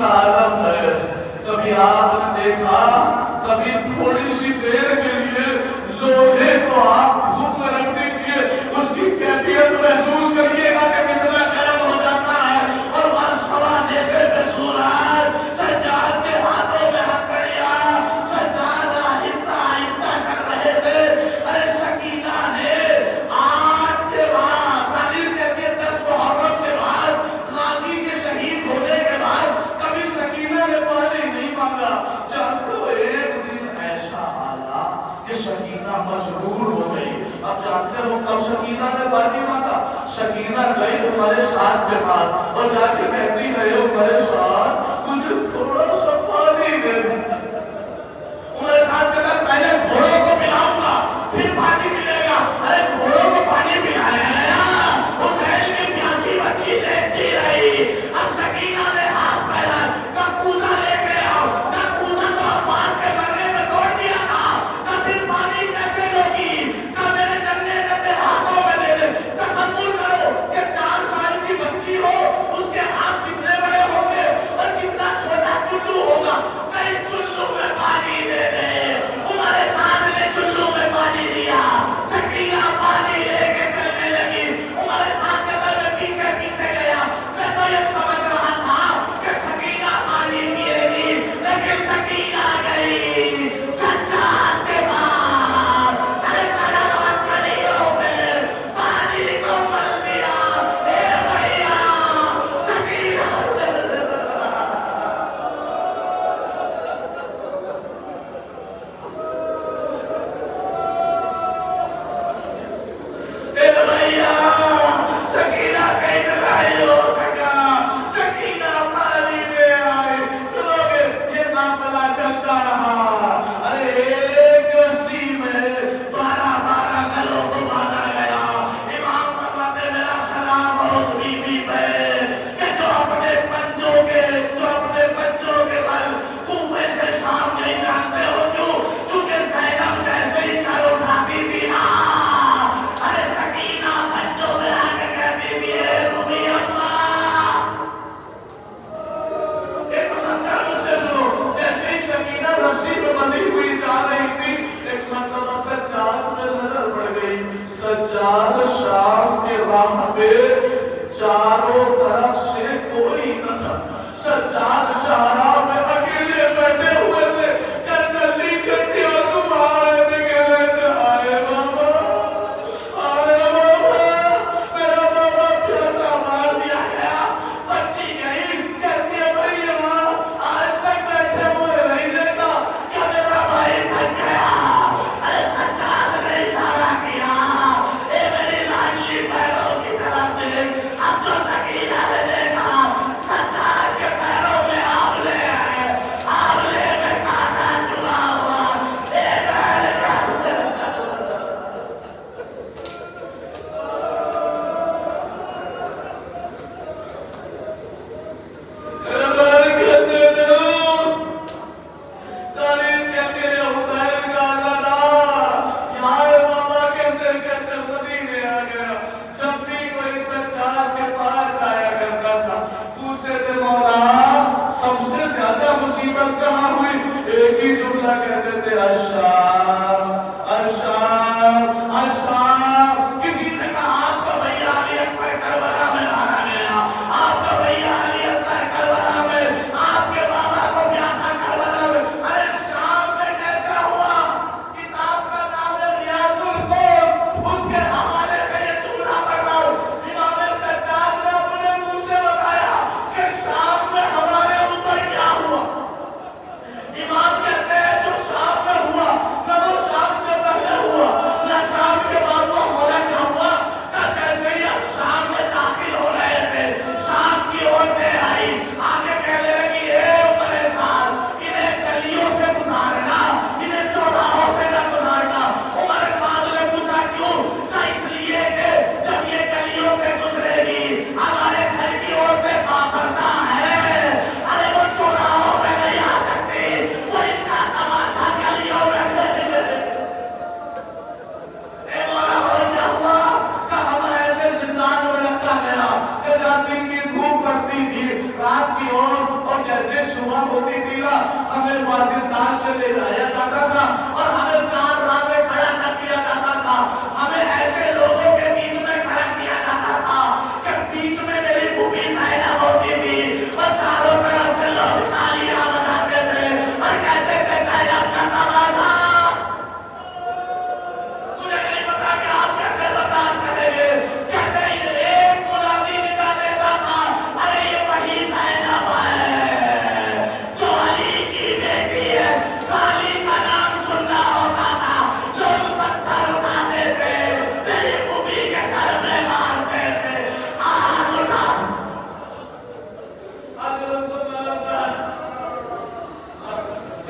का आलम है। कभी आपने देखा, कभी थोड़ी सी देर के लिए लोहे को आप धूप में रख दीजिए, उसकी कैफियत महसूस करिएगा कि कितना गर्म हो जाता है। और वह सवाने से सूरज सज्जाद के हाथों में हथकड़ियां, सज्जाद आहिस्ता आहिस्ता चल रहे थे। अरे सकीना ने 8 के बाद, तारीख कहती है 10 मुहर्रम के बाद, गाजी के शहीद होने के बाद कभी सकीना ने पानी नहीं मांगा। जानते हो, एक दिन ऐसा आया कि सकीना मजबूर हो गई। अब जानते हो कब सकीना ने पानी मांगा? सकीना गई तुम्हारे साथ के पास और जाके कहती है, मेरे साथ मुझे थोड़ा सा पानी दे दो। तुम्हारे साथ कहता पहले घोड़ों को पिलाऊंगा फिर पानी मिलेगा। अरे घोड़ों को पानी पिलाया गया, उस हैल की प्यासी बच्ची देखती रही। अब सकीना ने हाथ फैला, कूजा लेके आओ। कूजा तो अब्बास के मरने में तोड़ दिया था, तब फिर पानी कैसे लोगी? कब मेरे नन्हे नन्हे हाथों में दे दे। तसव्वुर करो कि 4 साल की बच्ची हो, उसके हाथ कितने बड़े होंगे और कितना छोटा चुल्लू होगा। कहीं चुल्लू में पानी दे दे। तुम्हारे सामने चुल्लू में पानी दिया, सकीना पानी लेके चलने लगी। तुम्हारे साथ के मैं पीछे पीछे गया। मैं तो ये समझ रहा था कि सकीना पानी पिएगी, लेकिन सकीना गई सज्जाद के पास। अरे कलमत गलियों में पानी को मल दिया। ए भैया सकीना, ए भैया सकीना कहीं लाई हो सका, सकीना पानी ले आई। सुनोगे, ये काफिला चलता रहा। अरे एक सी में 12 गलों को बांधा गया। इमाम फरमाते मेरा सलाम हो उस बीवी पे कि जो अपने पंजों के बल कूफे से शाम नहीं जानते हो। क्यों? क्योंकि ज़ैनब जैसे ही सर उठाती थी ना, अरे सकीना पंजों में आके कहती थी, ए रूबी अम्मा। एक मंजर मुझसे सुनो, जैसे ही सकीना रस्सी पे बंधी हुई जा रही थी, एक मरतबा सज्जाद पे नजर पड़ गई। सज्जाद शाम के राह पे चारों तरफ से कोई न था। सज्जाद शाहरा में अकेले बैठे हुए थे। जल्दी जल्दी आंसू बहा रहे थे, कह रहे थे, आए बाबा, मेरा बाबा प्यासा मार दिया गया। बच्ची गई, कहती है भैया आज तक बैठे हुए नहीं देखा, क्या मेरा भाई थक गया? अरे सज्जाद ने इशारा किया, ए मेरी लाडली पैरों की तरफ देख। अब जो सकीना ने देखा, सज्जाद के पैरों में आंवले हैं, आंवले में कांटा चुभा हुआ। ए बैल कैसे चलूं? तारीख कहते हैं हुसैन का आज़ादा यहाँ बाबा कहते कहते मदीने आ गया। जब भी कोई सज्जाद के पास आया करता था, पूछते थे मौला सबसे ज्यादा मुसीबत कहाँ हुई? एक ही जुमला कहते थे, अशाम अशाम अशाम। किसी ने कहा आपका भैया अली अकबर करबला में मारा गया, आपका भैया अली असगर करबला में, आपके बाबा को प्यासा करबला में। अरे शाम में कैसे हुआ? किताब का नाम है रियाजुल कौस, उसके हवाले से ये जुमला पढ़ रहा हूं। इमाम सज्जाद ने अपने मुंह से बताया कि शाम में हमारे ऊपर क्या हुआ। इमाम कहते हैं जो शाम में हुआ, होती थी ना, हमें वाजिदान से ले जाया जाता था और हमें 4 राह में खड़ा कर दिया जाता था। हमें ऐसे लोगों के बीच में खड़ा किया जाता था कि बीच में मेरी फूफी ज़ैनब होती थी और चारों तरफ से लोग तालियां बजाते थे और कहते थे ज़ैनब का तमाशा। मुझे नहीं पता कि आप कैसे बर्दाश्त करेंगे। कहते एक मुनादी निदा देता था, अरे ये वही ज़ैनब है जो अली की बेटी है। काली का नाम सुनना होता था, लोग पत्थर उठाते थे, मेरी फूफी के सर में मारते थे। आग उठा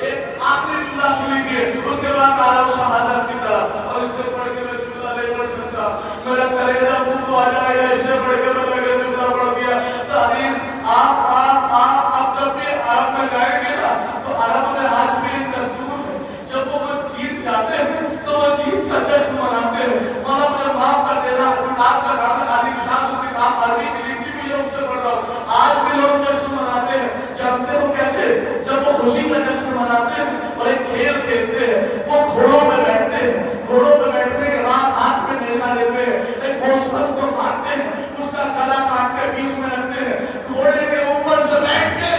एक आखिरी जुमला सुन लीजिए, उसके बाद आलम शहादत की तरफ। और इससे पढ़ के मैं जुमला नहीं पढ़ सकता, मेरा कलेजा मुंह को आ जाएगा। इससे पढ़ के मैं लगे जुमला पढ़ दिया। तारीफ आप जब भी अरब में जाएंगे ना, तो अरब में आज भी एक दस्तूर है, जब वो जीत जाते हैं तो वो जीत का जश्न मनाते हैं। मौला मुझे माफ कर देना, किताब का नाम है अली शाह, उस किताब अरबी की लिखी हुई है, उससे पढ़ रहा हूँ। आज भी लोग जश्न मनाते हैं, जानते हो कैसे? जब वो खुशी का जश्न मनाते हैं और एक खेल खेलते हैं, वो घोड़ों पे बैठते हैं, घोड़ों पे बैठने के बाद हाथ में नेशा लेते हैं, एक गोश्त को मारते हैं, उसका गला काट के बीच में रखते हैं, घोड़े के ऊपर से बैठ के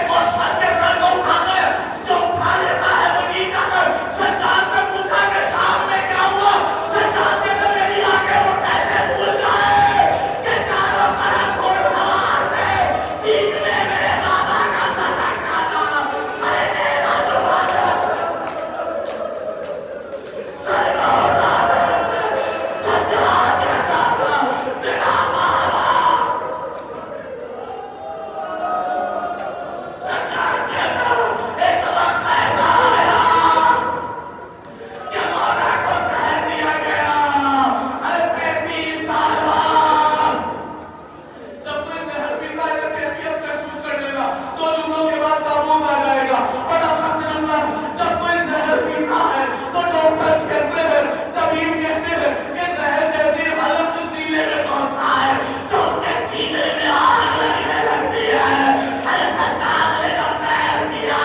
गोश्त के सर को उठाकर जो उठा लेता है वो जीत जाकर। सज्जाद से पूछा कि शाम में क्या हुआ? सज्जाद कहते मेरी आंखें वो कैसे भूल जाए कि चारों तरफ घोड़सवार थे, बीच में मेरे बाबा का सर रखा था। अरे मेरा जो बाबा सर को उठा दे, सज्जाद कहता था मेरा बाबा। सज्जाद कहता एक वक्त ऐसा आया कि मौला को जहर दिया गया। अरे 35 साल बाद जब कोई जहर पीता है तो कैफियत महसूस कर लेगा। 2 जुमलों के बाद ताबूत आ जाएगा। बड़ा सख्त जुमला, जब कोई जहर पीता है तो डॉक्टर्स कहते हैं, तबीब कहते हैं कि जहर जैसे हलक से सीने में पहुंचता है तो उसके सीने में आग लगने लगती है। अरे सज्जाद ने जब जहर पिया,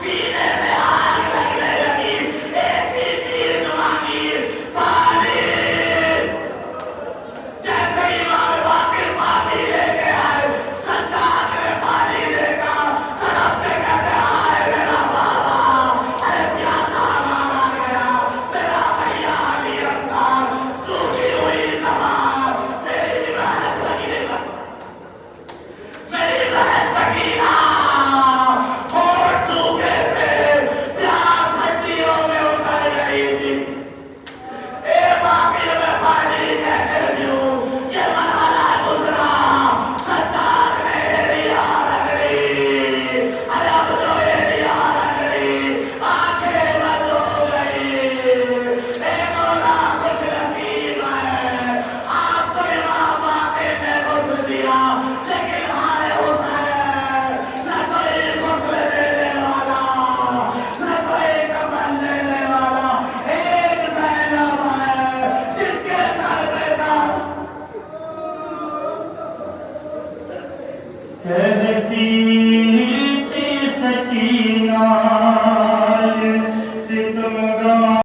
सीने में आग लगने लगी। एक ही चीज मांगी, पानी। जैसे ही इमाम बाकिर पानी लेके आए, सज्जाद ने पानी देखा, तड़पते कहते हाय मेरा बाबा। अरे प्यासा मारा गया, मेरा भैया अली असगर, सूखी हुई ज़बान, मेरी बहन सकीना, मेरी बहन सकीना, होठ सूखे थे, प्यास हड्डियों में उतर गई थी। ए बाकिर में पानी कैसे पीऊं? ये मरहला गुजरा। सज्जाद ने एलिया रगड़ी, अरे अब जो एलिया रगड़ी, आंखें बंद हो गई। ए मौला खुश नसीब है, आपको इमाम बाकिर ने गुस्ल दिया, लेकिन हाय हुसैन, न कोई गुस्ल देने वाला, न कोई कफन देने वाला। एक ज़ैनब है जिसके सर पे कहती